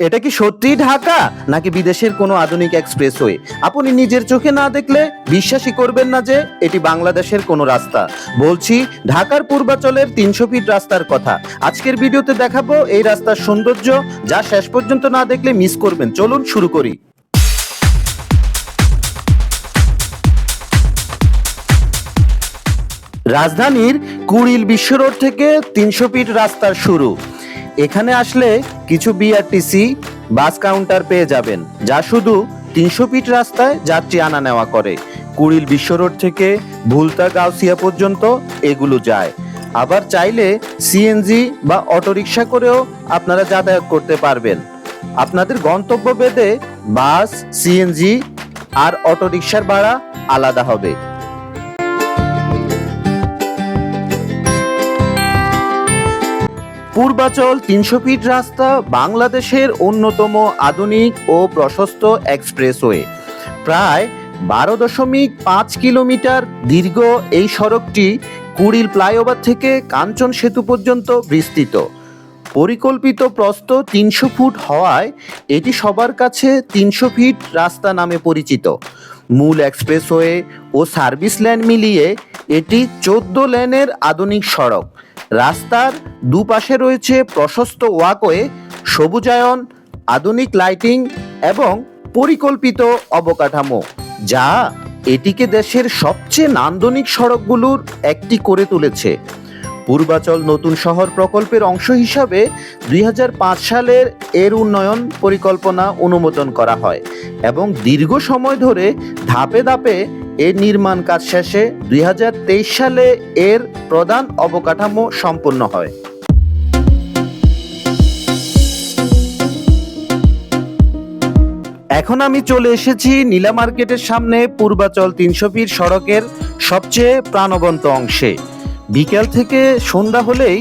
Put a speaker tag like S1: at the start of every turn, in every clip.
S1: এটা কি সত্যিই ঢাকা নাকি বিদেশের কোনো আধুনিক এক্সপ্রেসওয়ে? আপনি নিজের চোখে না দেখলে বিশ্বাসই করবেন না যে এটি বাংলাদেশের কোনো রাস্তা। বলছি ঢাকার পূর্বাচলের ৩০০ ফিট রাস্তার কথা। আজকের ভিডিওতে দেখাবো এই রাস্তার সৌন্দর্য, যা শেষ পর্যন্ত না দেখলে মিস করবেন। চলুন শুরু করি। রাজধানীর কুড়িল বিশ্ব রোড থেকে ৩০০ ফিট রাস্তার শুরু। এখানে আসলে কিছু বিআরটিসি বাস কাউন্টার পেয়ে যাবেন, যা শুধু ৩০০ ফিট রাস্তায় যাত্রী আনা নেওয়া করে। কুড়িল বিশ্ব রোড থেকে ভুলতা গাউসিয়া পর্যন্ত এগুলো যায়। আবার চাইলে সিএনজি বা অটোরিকশা করেও আপনারা যাতায়াত করতে পারবেন। আপনাদের গন্তব্য ভেদে বাস, সিএনজি আর অটোরিকশার ভাড়া আলাদা হবে। পূর্বাচল ৩০০ ফিট রাস্তা বাংলাদেশের অন্যতম আধুনিক ও প্রশস্ত এক্সপ্রেসওয়ে। প্রায় ১২.৫ কিলোমিটার দীর্ঘ এই সড়কটি কুড়িল ফ্লাইওভার থেকে কাঞ্চন সেতু পর্যন্ত বিস্তৃত। পরিকল্পিত প্রস্থ ৩০০ ফুট হওয়ায় এটি সবার কাছে ৩০০ ফিট রাস্তা নামে পরিচিত। মূল এক্সপ্রেসওয়ে ও সার্ভিস লেন মিলিয়ে এটি ১৪ লেনের আধুনিক সড়ক। রাস্তার দুপাশে রয়েছে প্রশস্ত ওয়াকওয়ে, সবুজায়ন, আধুনিক লাইটিং এবং পরিকল্পিত অবকাঠামো, যা এটিকে দেশের সবচেয়ে নান্দনিক সড়কগুলোর একটি করে তুলেছে। পূর্বাচল নতুন শহর প্রকল্পের অংশ হিসাবে ২০০৫ সালের এর উন্নয়ন পরিকল্পনা অনুমোদন করা হয় এবং দীর্ঘ সময় ধরে ধাপে ধাপে এর নির্মাণ কাজ শেষে ২০২৩ সালে এর প্রধান অবকাঠামো সম্পন্ন হয়। এখন আমি চলে এসেছি নীলা মার্কেটের সামনে পূর্বাচল ৩০০ ফিট সড়কের সবচেয়ে প্রাণবন্ত অংশে। বিকেল থেকে সন্ধ্যা হলেই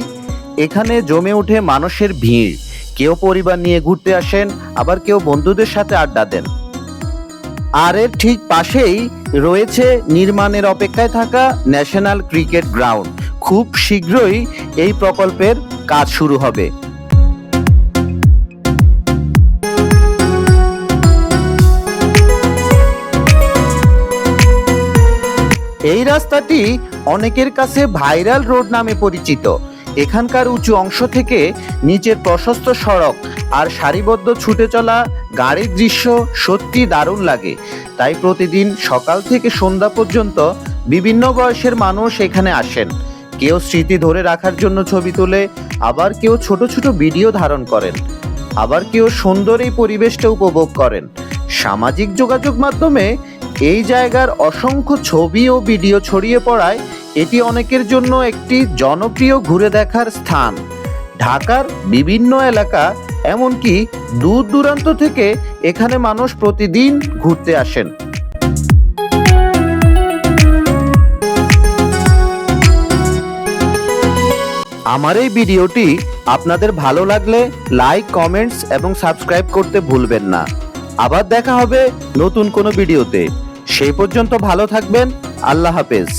S1: এখানে জমে ওঠে মানুষের ভিড়। কেউ পরিবার নিয়ে ঘুরতে আসেন, আবার কেউ বন্ধুদের সাথে আড্ডা দেন। আর এর ঠিক পাশেই রয়েছে নির্মাণের অপেক্ষায় থাকা ন্যাশনাল ক্রিকেট গ্রাউন্ড। খুব শীঘ্রই এই প্রকল্পের কাজ শুরু হবে। এই রাস্তাটি অনেকের কাছে ভাইরাল রোড নামে পরিচিত। এখানকার উঁচু অংশ থেকে নিচের প্রশস্ত সড়ক আর সারিবদ্ধ ছুটে চলা গাড়ির দৃশ্য সত্যি দারুণ লাগে। তাই প্রতিদিন সকাল থেকে সন্ধ্যা পর্যন্ত বিভিন্ন বয়সের মানুষ এখানে আসেন। কেউ স্মৃতি ধরে রাখার জন্য ছবি তোলে, আবার কেউ ছোট ছোট ভিডিও ধারণ করেন, আবার কেউ সুন্দর এই পরিবেশটা উপভোগ করেন। সামাজিক যোগাযোগ মাধ্যমে এই জায়গার অসংখ্য ছবি ও ভিডিও ছড়িয়ে পড়ায় এটি অনেকের জন্য একটি জনপ্রিয় ঘুরে দেখার স্থান। ঢাকার বিভিন্ন এলাকা, এমনকি দূর দূরান্ত থেকে এখানে মানুষ প্রতিদিন ঘুরতে আসেন। আমার এই ভিডিওটি আপনাদের ভালো লাগলে লাইক, কমেন্টস এবং সাবস্ক্রাইব করতে ভুলবেন না। আবার দেখা হবে নতুন কোনো ভিডিওতে। সেই পর্যন্ত ভালো থাকবেন। আল্লাহ হাফেজ।